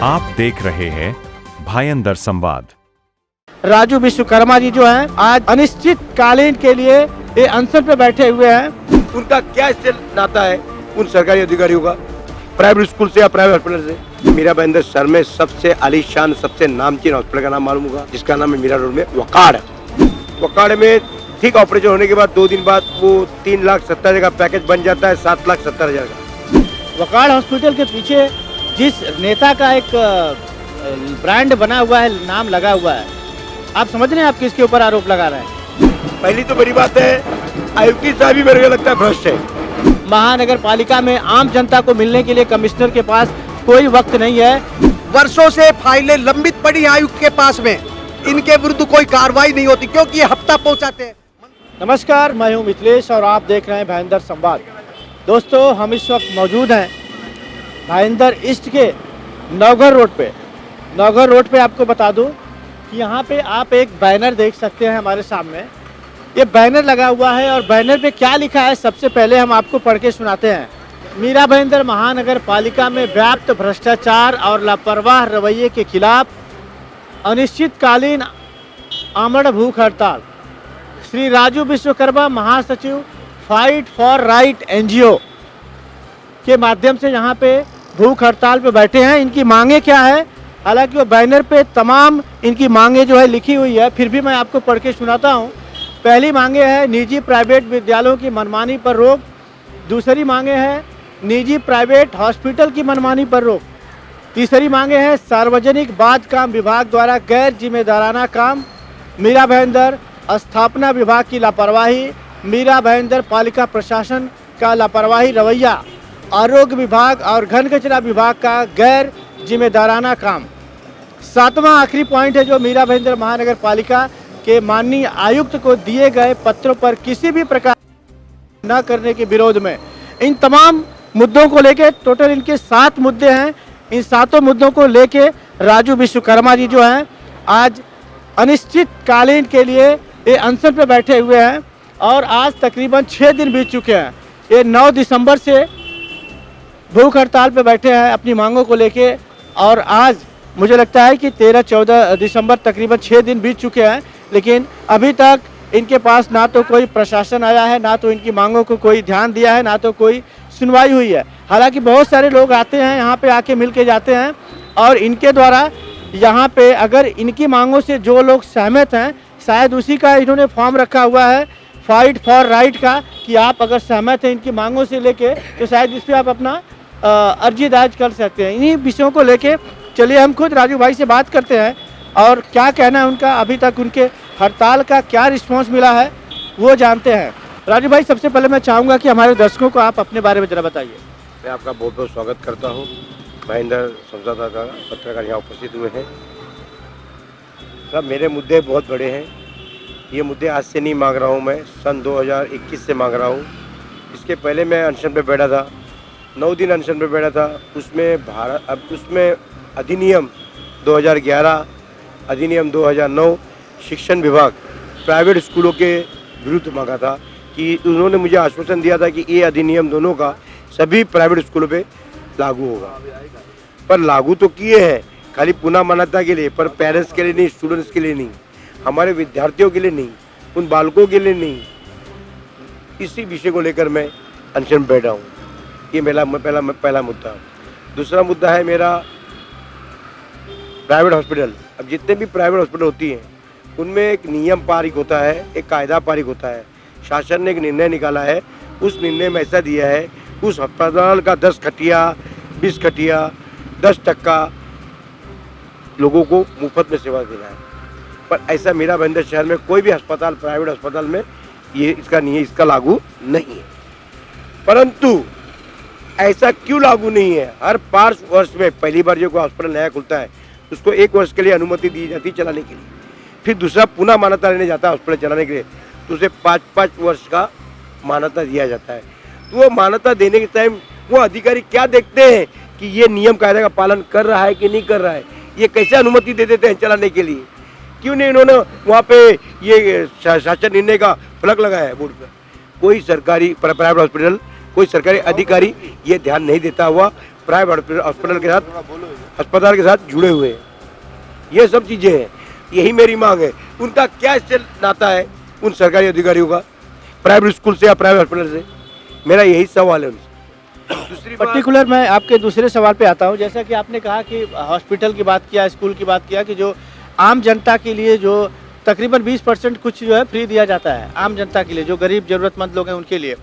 आप देख रहे हैं भायंदर संवाद। राजू विश्वकर्मा जी जो हैं आज अनिश्चितकालीन के लिए ये अनशन पे बैठे हुए हैं। उनका क्या इससे नाता है उन सरकारी अधिकारियों का, प्राइवेट स्कूल से या प्राइवेट हॉस्पिटल से? मीरा भाईंदर शहर में सबसे आलीशान, सबसे नामचीन हॉस्पिटल का नाम मालूम होगा, जिसका नाम है मीरा रोड में वकाड़। वकाड़ में ठीक ऑपरेशन होने के बाद 2 दिन बाद वो 3,70,000 का पैकेज बन जाता है 7,70,000 का। वकाड़ हॉस्पिटल के पीछे जिस नेता का एक ब्रांड बना हुआ है, नाम लगा हुआ है, आप समझ रहे हैं आप किसके ऊपर आरोप लगा रहे हैं? पहली तो बड़ी बात है, आयुक्त साहब ही मेरे को लगता है भ्रष्ट है। महानगर पालिका में आम जनता को मिलने के लिए कमिश्नर के पास कोई वक्त नहीं है। वर्षों से फाइलें लंबित पड़ी आयुक्त के पास में, इनके विरुद्ध कोई कार्रवाई नहीं होती क्योंकि ये हफ्ता पहुंचाते हैं। नमस्कार, मैं हूं मिथिलेश और आप देख रहे हैं भायंदर संवाद। दोस्तों, हम इस वक्त मौजूद हैं भायंदर ईस्ट के नवघर रोड पे। नवघर रोड पे आपको बता दूं कि यहाँ पे आप एक बैनर देख सकते हैं हमारे सामने। ये बैनर लगा हुआ है और बैनर पे क्या लिखा है सबसे पहले हम आपको पढ़ के सुनाते हैं। मीरा भाईंदर महानगर पालिका में व्याप्त भ्रष्टाचार और लापरवाह रवैये के खिलाफ अनिश्चितकालीन आमरण भूख हड़ताल। श्री राजू विश्वकर्मा महासचिव फाइट फॉर राइट एनजीओ के माध्यम से यहाँ पे भूख हड़ताल पे बैठे हैं। इनकी मांगे क्या है? हालांकि वो बैनर पे तमाम इनकी मांगे जो है लिखी हुई है, फिर भी मैं आपको पढ़ के सुनाता हूँ। पहली मांगे है निजी प्राइवेट विद्यालयों की मनमानी पर रोक। दूसरी मांगे है निजी प्राइवेट हॉस्पिटल की मनमानी पर रोक। तीसरी मांगे है सार्वजनिक बांधकाम विभाग द्वारा गैर जिम्मेदाराना काम। मीरा भाईंदर स्थापना विभाग की लापरवाही। मीरा भाईंदर पालिका प्रशासन का लापरवाही रवैया। आरोग्य विभाग और घन कचरा विभाग का गैर जिम्मेदाराना काम। 7वां आखिरी पॉइंट है जो मीरा भाईंदर महानगर पालिका के माननीय आयुक्त को दिए गए पत्रों पर किसी भी प्रकार न करने के विरोध में। इन तमाम मुद्दों को लेके टोटल इनके 7 मुद्दे हैं। इन 7 मुद्दों को लेके राजू विश्वकर्मा जी जो हैं आज अनिश्चितकालीन के लिए ये अनशन पे बैठे हुए हैं और आज तकरीबन 6 दिन बीत चुके हैं। ये 9 दिसंबर से भूख हड़ताल पे बैठे हैं अपनी मांगों को लेके और आज मुझे लगता है कि 13-14 दिसंबर तकरीबन 6 दिन बीत चुके हैं, लेकिन अभी तक इनके पास ना तो कोई प्रशासन आया है, ना तो इनकी मांगों को कोई ध्यान दिया है, ना तो कोई सुनवाई हुई है। हालांकि बहुत सारे लोग आते हैं यहाँ पे, आके मिल के जाते हैं और इनके द्वारा यहाँ पे अगर इनकी मांगों से जो लोग सहमत हैं, शायद उसी का इन्होंने फॉर्म रखा हुआ है फाइट फॉर राइट का, कि आप अगर सहमत हैं इनकी मांगों से लेके तो शायद इस पर आप अपना अर्जी दर्ज कर सकते हैं। इन्हीं विषयों को लेके चलिए हम खुद राजू भाई से बात करते हैं और क्या कहना है उनका, अभी तक उनके हड़ताल का क्या रिस्पांस मिला है वो जानते हैं। राजू भाई, सबसे पहले मैं चाहूँगा कि हमारे दर्शकों को आप अपने बारे में ज़रा बताइए। मैं आपका बहुत बहुत स्वागत करता हूँ। भाईंदर संवाददाता पत्रकार यहाँ उपस्थित हुए हैं। सब मेरे मुद्दे बहुत बड़े हैं। ये मुद्दे आज से नहीं मांग रहा हूँ, मैं सन 2021 से मांग रहा हूँ। इसके पहले मैं अनशन पे बैठा था, 9 दिन अनशन पे बैठा था। उसमें अधिनियम 2011, अधिनियम 2009 शिक्षण विभाग प्राइवेट स्कूलों के विरुद्ध मांगा था कि उन्होंने मुझे आश्वासन दिया था कि ये अधिनियम दोनों का सभी प्राइवेट स्कूलों पे लागू होगा। पर लागू तो किए हैं, खाली पुनः मान्यता के लिए, पर पेरेंट्स के लिए नहीं, स्टूडेंट्स के लिए नहीं, हमारे विद्यार्थियों के लिए नहीं, उन बालकों के लिए नहीं। इसी विषय को लेकर मैं अनशन पे बैठा हूँ। ये मेरा पहला मुद्दा। दूसरा मुद्दा है मेरा प्राइवेट हॉस्पिटल। अब जितने भी प्राइवेट हॉस्पिटल होती हैं उनमें एक नियम पारित होता है, एक कायदा पारित होता है। शासन ने एक निर्णय निकाला है, उस निर्णय में ऐसा दिया है उस अस्पताल का 10 खटिया, 20 खटिया, 10% लोगों को मुफ्त में सेवा देना है। पर ऐसा मीरा भाईंदर शहर में कोई भी अस्पताल, प्राइवेट अस्पताल में ये इसका लागू नहीं है। परंतु ऐसा क्यों लागू नहीं है? हर 5 वर्ष में पहली बार जो कोई हॉस्पिटल नया खुलता है उसको 1 वर्ष के लिए अनुमति दी जाती है चलाने के लिए, फिर दूसरा पुनः मान्यता लेने जाता है हॉस्पिटल चलाने के लिए, तो उसे 5-5 वर्ष का मान्यता दिया जाता है। तो वो मान्यता देने के टाइम वो अधिकारी क्या देखते हैं कि ये नियम कायदे का पालन कर रहा है कि नहीं कर रहा है? ये कैसे अनुमति दे देते हैं चलाने के लिए? क्यों नहीं इन्होंने वहाँ पे ये शासन निर्णय का फलक लगाया है बोर्ड पर? कोई सरकारी प्राइवेट हॉस्पिटल, कोई सरकारी अधिकारी ये ध्यान नहीं देता हुआ प्राइवेट अस्पताल के साथ जुड़े हुए हैं। ये सब चीज़ें हैं, यही मेरी मांग है। उनका क्या इससे नाता है उन सरकारी अधिकारियों का, प्राइवेट स्कूल से या प्राइवेट हॉस्पिटल से? मेरा यही सवाल है उनसे। दूसरी बात, पर्टिकुलर मैं आपके दूसरे सवाल पे आता हूँ। जैसा कि आपने कहा कि हॉस्पिटल की बात किया, स्कूल की बात किया कि जो आम जनता के लिए जो तकरीबन 20% कुछ जो है फ्री दिया जाता है आम जनता के लिए, जो गरीब ज़रूरतमंद लोग हैं उनके लिए।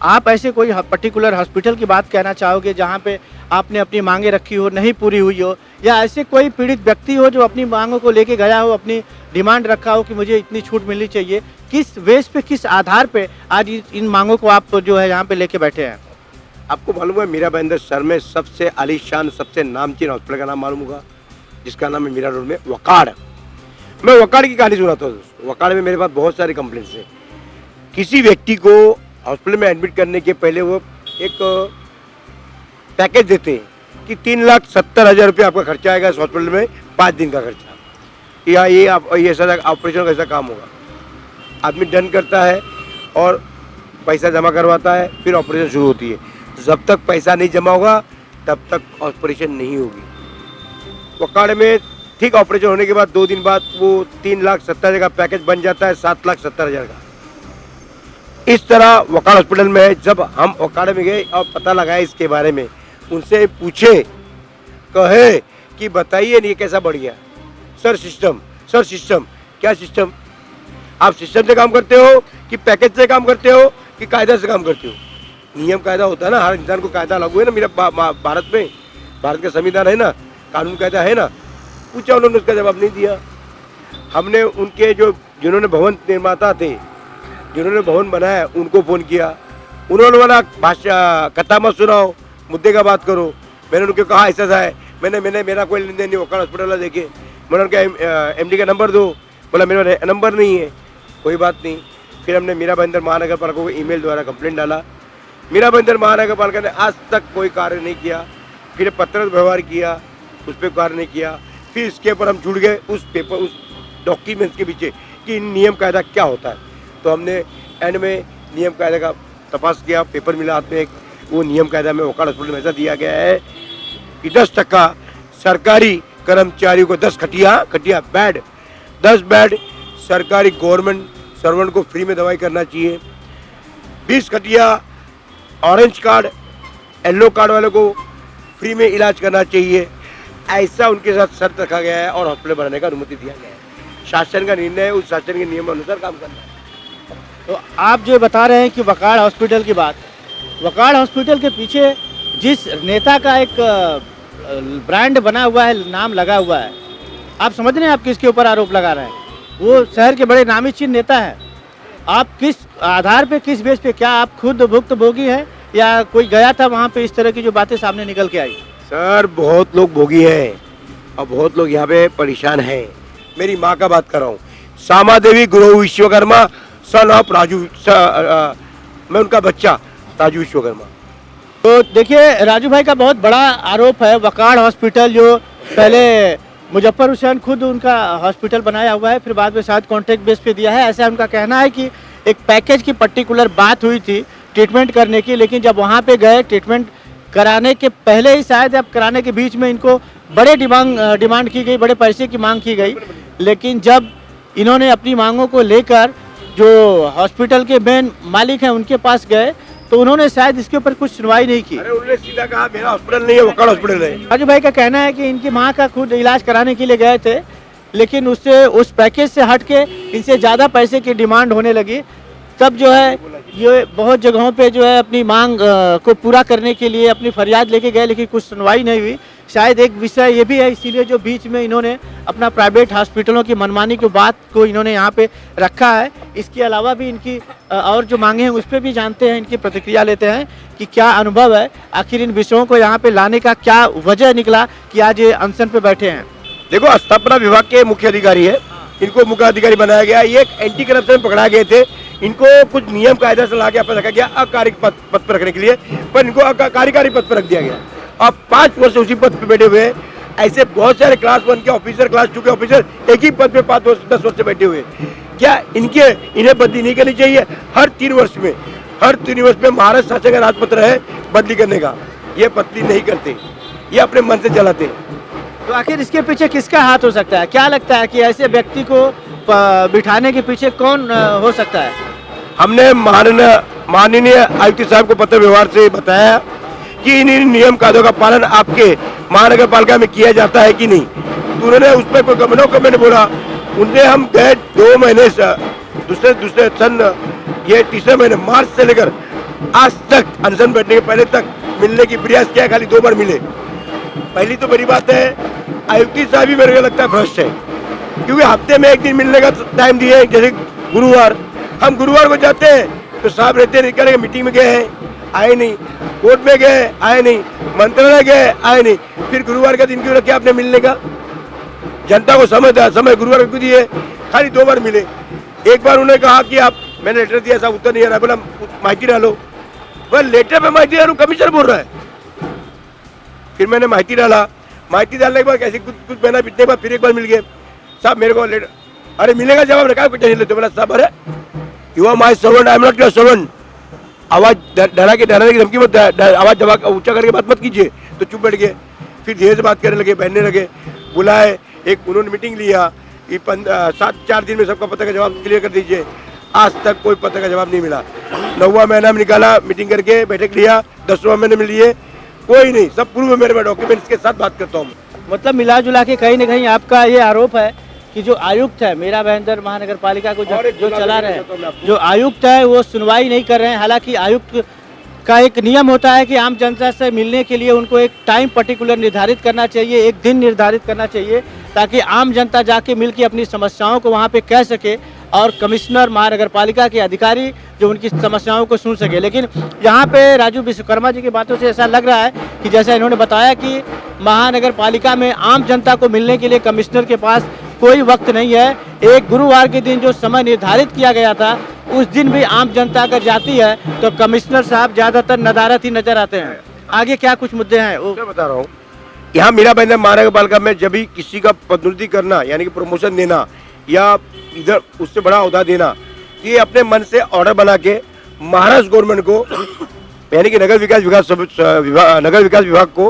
आप ऐसे कोई पर्टिकुलर हॉस्पिटल की बात कहना चाहोगे जहाँ पे आपने अपनी मांगें रखी हो, नहीं पूरी हुई हो, या ऐसे कोई पीड़ित व्यक्ति हो जो अपनी मांगों को लेके गया हो, अपनी डिमांड रखा हो कि मुझे इतनी छूट मिलनी चाहिए? किस बेस पे, किस आधार पे आज इन मांगों को आप जो है यहाँ पे लेके बैठे हैं? आपको मालूम है मीरा भाईंदर शहर में सबसे आलीशान, सबसे नामचीन हॉस्पिटल का नाम मालूम होगा, जिसका नाम है मीरा रोड में वकाड़। मैं वकाड़ की कहानी सुनाता हूँ दोस्तों। वकाड़ में मेरे पास बहुत सारे कंप्लेंट्स हैं। किसी व्यक्ति को हॉस्पिटल में एडमिट करने के पहले वो एक पैकेज देते हैं कि 3,70,000 रुपये आपका खर्चा आएगा इस हॉस्पिटल में, 5 दिन का खर्चा, या ये ऐसा ऑपरेशन का ऐसा काम होगा। आदमी डन करता है और पैसा जमा करवाता है, फिर ऑपरेशन शुरू होती है। जब तक पैसा नहीं जमा होगा तब तक ऑपरेशन नहीं होगी। वकाड़ में ठीक ऑपरेशन होने के बाद 2 दिन बाद वो 3,70,000 का पैकेज बन जाता है 7,70,000 का। इस तरह वकाड़ हॉस्पिटल में है। जब हम वकाड़ में गए और पता लगाया इसके बारे में, उनसे पूछे, कहे कि बताइए नहीं कैसा बढ़ गया? सर सिस्टम क्या सिस्टम? आप सिस्टम से काम करते हो कि पैकेज से काम करते हो कि कायदा से काम करते हो? नियम कायदा होता है ना, हर इंसान को कायदा लागू है ना। मेरा भारत में, भारत का संविधान है ना, कानून कायदा है ना। पूछा, उन्होंने उसका जवाब नहीं दिया। हमने उनके जिन्होंने भवन निर्माता थे, जिन्होंने भवन बनाया, उनको फ़ोन किया। उन्होंने बोला भाषा कथा मत सुनाओ, मुद्दे का बात करो। मैंने उनको कहा ऐसा है, मैंने मेरा कोई लेन देन नहीं, वकाड़ हॉस्पिटल देखे। मैंने उनका MD का नंबर दो, बोला मेरा नंबर नहीं है। कोई बात नहीं। फिर हमने मीरा भाईंदर महानगर पालिका को ईमेल द्वारा कंप्लेंट डाला। मीरा भाईंदर महानगर पालिका ने आज तक कोई कार्य नहीं किया। फिर पत्र व्यवहार किया, उस पर कार्य नहीं किया। फिर इसके ऊपर हम जुड़ गए उस डॉक्यूमेंट्स के पीछे कि नियम कायदा क्या होता है। तो हमने एंड में नियम कायदा का तपास किया, पेपर मिला हाथ में एक। वो नियम कायदा में वकाड़ हॉस्पिटल में ऐसा दिया गया है कि 10% सरकारी कर्मचारियों को 10 खटिया बेड, 10 बेड सरकारी गवर्नमेंट सर्वेंट को फ्री में दवाई करना चाहिए। 20 खटिया ऑरेंज कार्ड, येलो कार्ड वालों को फ्री में इलाज करना चाहिए। ऐसा उनके साथ शर्त रखा गया है और हॉस्पिटल बनाने का अनुमति दिया गया है। शासन का निर्णय है, उस शासन के नियम अनुसार काम करना है। तो आप जो बता रहे हैं कि वकाड़ हॉस्पिटल की बात, वकाड़ हॉस्पिटल के पीछे जिस नेता का एक ब्रांड बना हुआ है, नाम लगा हुआ है, आप समझ रहे हैं आप किसके ऊपर आरोप लगा रहे हैं? वो शहर के बड़े नामी चीन नेता है। आप किस आधार पे, किस बेस पे, क्या आप खुद भुक्तभोगी हैं या कोई गया था वहाँ पे इस तरह की जो बातें सामने निकल के आई? सर बहुत लोग भोगी हैं और बहुत लोग यहाँ पे परेशान हैं। मेरी माँ का बात कर रहा हूँ, श्यामा देवी गुरु विश्वकर्मा, सन ऑफ राजू, मैं उनका बच्चा राजू विश्वकर्मा। तो देखिए, राजू भाई का बहुत बड़ा आरोप है। वकाड़ हॉस्पिटल जो पहले मुजफ्फर हुसैन खुद उनका हॉस्पिटल बनाया हुआ है, फिर बाद में शायद कॉन्ट्रैक्ट बेस पे दिया है, ऐसा उनका कहना है कि एक पैकेज की पर्टिकुलर बात हुई थी ट्रीटमेंट करने की, लेकिन जब वहाँ पे गए ट्रीटमेंट कराने के पहले ही शायद, अब कराने के बीच में इनको बड़े डिमांड की गई, बड़े पैसे की मांग की गई। लेकिन जब इन्होंने अपनी मांगों को लेकर जो हॉस्पिटल के मेन मालिक हैं उनके पास गए, तो उन्होंने शायद इसके ऊपर कुछ सुनवाई नहीं की। अरे उन्होंने सीधा कहा मेरा हॉस्पिटल नहीं है, वकाड़ हॉस्पिटल है। राजू भाई का कहना है कि इनकी माँ का खुद इलाज कराने के लिए गए थे, लेकिन उससे, उस पैकेज से हट के इनसे ज़्यादा पैसे की डिमांड होने लगी। तब जो है ये बहुत जगहों पे जो है अपनी मांग को पूरा करने के लिए अपनी फरियाद लेके गए, लेकिन कुछ सुनवाई नहीं हुई। शायद एक विषय ये भी है, इसीलिए जो बीच में इन्होंने अपना प्राइवेट हॉस्पिटलों की मनमानी की बात को इन्होंने यहाँ पे रखा है। इसके अलावा भी इनकी और जो मांगे हैं उस पर भी जानते हैं, इनकी प्रतिक्रिया लेते हैं कि क्या अनुभव है, आखिर इन विषयों को यहाँ पे लाने का क्या वजह निकला कि आज ये अनशन पे बैठे हैं। देखो, स्थापना विभाग के मुख्य अधिकारी है, इनको मुख्य अधिकारी बनाया गया। ये एक एंटी करप्शन में पकड़ा गए थे। इनको कुछ नियम कायदा से ला के अपन रखा गया अकार्यकारी पद पर रखने के लिए, पर इनको कार्यकारी पद पर रख दिया गया। अब 5 वर्ष उसी पद पर बैठे हुए। ऐसे बहुत सारे क्लास 1 के ऑफिसर, क्लास 2 के ऑफिसर एक ही पद पे 5 वर्ष 10 वर्ष से बैठे हुए। क्या इन्हें बदली नहीं करनी चाहिए? हर 3 वर्ष में महाराष्ट्र शासन का राजपत्र है बदली करने का। ये पतली नहीं करते, ये अपने मन से चलाते हैं। तो आखिर इसके पीछे किसका हाथ हो सकता है? क्या लगता है कि ऐसे व्यक्ति को बिठाने के पीछे कौन हो सकता है? हमने माननीय आयुक्त साहब को पत्र व्यवहार से बताया कि इन नियम कायदों का पालन आपके महानगर पालिका में किया जाता है कि नहीं, तो उन्होंने उस पर कोई गमनों को मैंने बोला। उनसे हम गए 2 महीने से दूसरे सन ये तीसरे महीने मार्च से लेकर आज तक अनशन बैठने के पहले तक मिलने की प्रयास किया, खाली 2 बार मिले। पहली तो बड़ी बात है, आयुक्त साहब भी मेरे को लगता है भ्रष्ट है, क्योंकि हफ्ते में 1 दिन मिलने का टाइम दिए, जैसे गुरुवार। हम गुरुवार को जाते हैं तो साहब रहते निकल मीटिंग में गए हैं, आए नहीं, कोर्ट में गए आए नहीं, मंत्रालय गए आए नहीं, फिर गुरुवार का दिन क्यों रखे आपने मिलने का? जनता को समय गुरुवार को दिए, खाली 2 बार मिले। एक बार उन्होंने कहा कि आप, मैंने लेटर दिया साहब उत्तर नहीं आ रहा, बोला माहिती डालो। वह लेटर पे माहिती डालू, कमिश्नर बोल रहा है। फिर मैंने माहिती डाला, माहिती डालने के बाद कैसे कुछ महीना बीतने के बाद फिर एक बार मिल गए साहब मेरे को लेटर, अरे मिलेगा जवाब रखा कुछ नहीं लेते। बोला साहब अरे you are my servant, I am not your servant. आवाज डराने की धमकी मत, आवाज जवाब ऊंचा करके बात मत कीजिए। तो चुप बैठ गए, फिर धीरे से बात करने लगे, बहनने लगे, बुलाए, एक उन्होंने मीटिंग लिया, 4 दिन में सबका पता का जवाब क्लियर कर दीजिए। आज तक कोई पता का जवाब नहीं मिला। 9वां महीना में निकाला, मीटिंग करके बैठक लिया, 10वां महीने में लिए, कोई नहीं। सब पूर्व मेरे में डॉक्यूमेंट्स के साथ बात करता हूँ। मतलब मिला जुला के कहीं ना कहीं आपका ये आरोप है कि जो आयुक्त है मेरा भाईंदर महानगर पालिका को जो चला रहे हैं, जो आयुक्त है वो सुनवाई नहीं कर रहे हैं। हालांकि आयुक्त का एक नियम होता है कि आम जनता से मिलने के लिए उनको एक टाइम पर्टिकुलर निर्धारित करना चाहिए, एक दिन निर्धारित करना चाहिए, ताकि आम जनता जाके मिल के अपनी समस्याओं को वहाँ पे कह सके और कमिश्नर महानगर पालिका के अधिकारी जो उनकी समस्याओं को सुन सके। लेकिन यहाँ पे राजू विश्वकर्मा जी की बातों से ऐसा लग रहा है कि जैसा इन्होंने बताया कि महानगर पालिका में आम जनता को मिलने के लिए कमिश्नर के पास कोई वक्त नहीं है। एक गुरुवार के दिन जो समय निर्धारित किया गया था उस दिन भी आम जनता अगर जाती है तो कमिश्नर साहब ज़्यादातर नदारत ही नजर आते हैं। आगे क्या कुछ मुद्दे हैं वो मैं बता रहा हूँ। यहाँ मेरा भाईंदर महानगर पालिका में जब भी किसी का पदोन्नति करना यानी कि प्रमोशन देना या इधर उससे बड़ा औहदा देना, ये अपने मन से ऑर्डर बना के महाराष्ट्र गवर्नमेंट को यानी कि नगर विकास विभाग को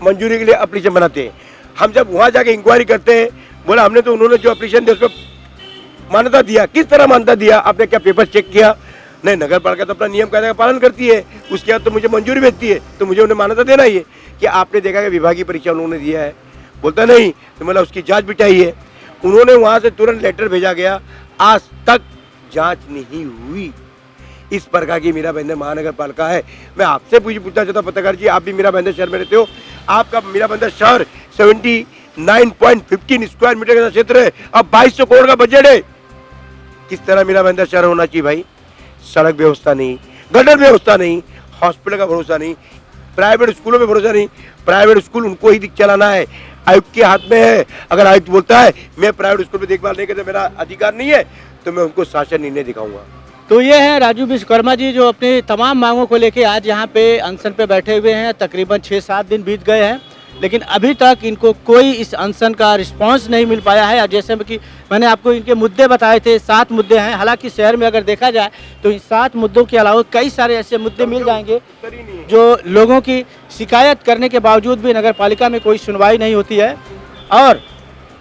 मंजूरी के लिए एप्लीकेशन बनाते हैं। हम जब वहाँ जाके इंक्वायरी करते हैं, बोला हमने तो उन्होंने जो एप्लीकेशन दिया उस पर मान्यता दिया। किस तरह मान्यता दिया? आपने क्या पेपर चेक किया? नहीं, नगर पालिका तो अपना नियम कायदे का पालन करती है, उसके बाद तो मुझे मंजूरी भेजती है, तो मुझे उन्हें मान्यता देना ही है। कि आपने देखा कि विभागीय परीक्षा उन्होंने दिया है? बोलता नहीं, तो मतलब उसकी जाँच भी चाहिए। उन्होंने वहाँ से तुरंत लेटर भेजा गया, आज तक जाँच नहीं हुई। इस प्रकार की मीरा भाईंदर महानगर पालिका है। मैं आपसे पूछना चाहता हूँ पत्रकार जी, आप भी मीरा भाईंदर शहर में रहते हो, आपका मीरा भाईंदर शहर 79.15 स्क्वायर मीटर का क्षेत्र है, अब 2200 करोड़ का बजट है। किस तरह मीरा भाईंदर शहर होना चाहिए भाई? सड़क व्यवस्था नहीं, गटर व्यवस्था नहीं, हॉस्पिटल का भरोसा नहीं, प्राइवेट स्कूलों में भरोसा नहीं। प्राइवेट स्कूल उनको ही चलाना है, आयुक्त के हाथ में है। अगर आयुक्त बोलता है मैं प्राइवेट स्कूल में देखभाल नहीं करता, मेरा अधिकार नहीं है, तो मैं उनको शासन निर्णय दिखाऊंगा। तो ये है राजू विश्वकर्मा जी जो अपनी तमाम मांगों को लेके आज यहाँ पे अनशन पे बैठे हुए हैं। तकरीबन 6-7 दिन बीत गए हैं, लेकिन अभी तक इनको कोई इस अनशन का रिस्पांस नहीं मिल पाया है। और जैसे कि मैंने आपको इनके मुद्दे बताए थे, 7 मुद्दे हैं। हालांकि शहर में अगर देखा जाए तो इन 7 मुद्दों के अलावा कई सारे ऐसे मुद्दे मिल जाएंगे जो लोगों की शिकायत करने के बावजूद भी नगर पालिका में कोई सुनवाई नहीं होती है। और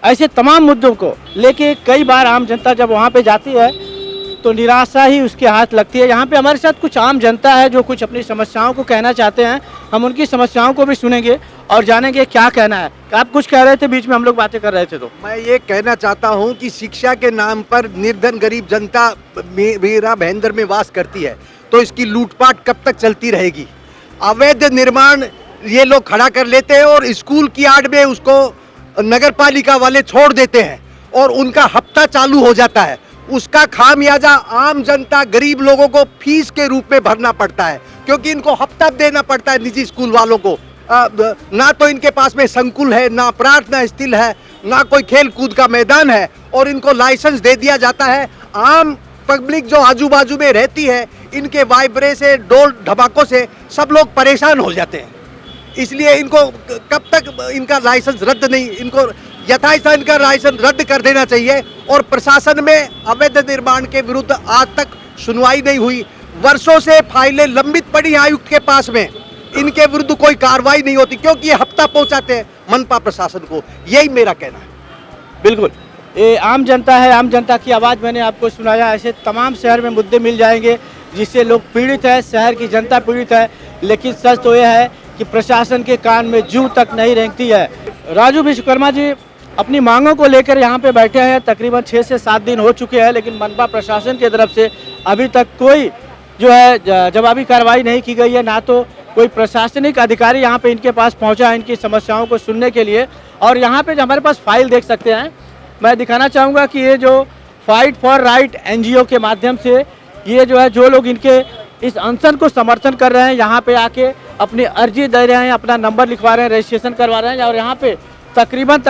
ऐसे तमाम मुद्दों को लेके कई बार आम जनता जब वहाँ पर जाती है तो निराशा ही उसके हाथ लगती है। यहाँ पे हमारे साथ कुछ आम जनता है जो कुछ अपनी समस्याओं को कहना चाहते हैं। हम उनकी समस्याओं को भी सुनेंगे और जानेंगे क्या कहना है। आप कुछ कह रहे थे, बीच में हम लोग बातें कर रहे थे। तो मैं ये कहना चाहता हूँ कि शिक्षा के नाम पर निर्धन गरीब जनता मीरा भाईंदर में वास करती है, तो इसकी लूटपाट कब तक चलती रहेगी? अवैध निर्माण ये लोग खड़ा कर लेते हैं और स्कूल की आड़ में उसको नगर पालिका वाले छोड़ देते हैं और उनका हफ्ता चालू हो जाता है। उसका खामियाजा आम जनता गरीब लोगों को फीस के रूप में भरना पड़ता है, क्योंकि इनको हफ्ता देना पड़ता है निजी स्कूल वालों को। ना तो इनके पास में संकुल है, ना प्रार्थना स्थल है, ना कोई खेल कूद का मैदान है, और इनको लाइसेंस दे दिया जाता है। आम पब्लिक जो आजू बाजू में रहती है, इनके वाइब्रे से, डोल धमाकों से सब लोग परेशान हो जाते हैं। इसलिए इनको कब तक इनका लाइसेंस रद्द नहीं, इनको यथास्थान इनका लाइसेंस रद्द कर देना चाहिए। और प्रशासन में अवैध निर्माण के विरुद्ध आज तक सुनवाई नहीं हुई। वर्षों से फाइलें लंबित पड़ी आयुक्त के पास में, इनके विरुद्ध कोई कार्रवाई नहीं होती, क्योंकि ये हफ्ता पहुंचाते हैं मनपा प्रशासन को। यही मेरा कहना है। बिल्कुल, ये आम जनता है, आम जनता की आवाज़ मैंने आपको सुनाया। ऐसे तमाम शहर में मुद्दे मिल जाएंगे जिससे लोग पीड़ित है, शहर की जनता पीड़ित है, लेकिन सच तो यह है कि प्रशासन के कान में जूं तक नहीं रेंगती है। राजू विश्वकर्मा जी अपनी मांगों को लेकर यहाँ पे बैठे हैं। तकरीबन 6 से 7 दिन हो चुके हैं, लेकिन मनपा प्रशासन की तरफ से अभी तक कोई जो है जवाबी कार्रवाई नहीं की गई है, ना तो कोई प्रशासनिक अधिकारी यहाँ पे इनके पास पहुँचा है इनकी समस्याओं को सुनने के लिए। और यहाँ पे जो हमारे पास फाइल देख सकते हैं, मैं दिखाना चाहूँगा कि ये जो फाइट फॉर राइट NGO के माध्यम से ये जो है, जो लोग इनके इस अनशन को समर्थन कर रहे हैं, यहाँ पे आके अपनी अर्जी दे रहे हैं, अपना नंबर लिखवा रहे हैं, रजिस्ट्रेशन करवा रहे हैं। और यहाँ पे तकरीबन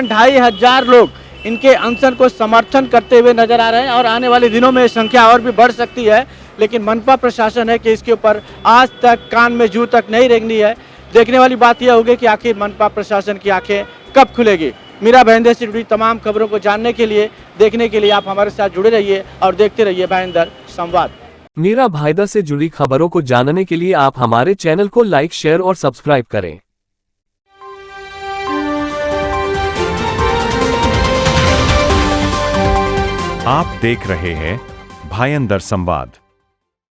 2500 लोग इनके अनशन को समर्थन करते हुए नजर आ रहे हैं। और आने वाले दिनों में ये संख्या और भी बढ़ सकती है, लेकिन मनपा प्रशासन है कि इसके ऊपर आज तक कान में जूं तक नहीं रेंगनी है। देखने वाली बात यह होगी कि आखिर मनपा प्रशासन की आंखें कब खुलेगी। मीरा भाईंदर से जुड़ी तमाम खबरों को जानने के लिए, देखने के लिए आप हमारे साथ जुड़े रहिए और देखते रहिए भाईंदर संवाद। मीरा भाईंदर से जुड़ी खबरों को जानने के लिए आप हमारे चैनल को लाइक, शेयर और सब्सक्राइब करें। आप देख रहे हैं भाईंदर संवाद।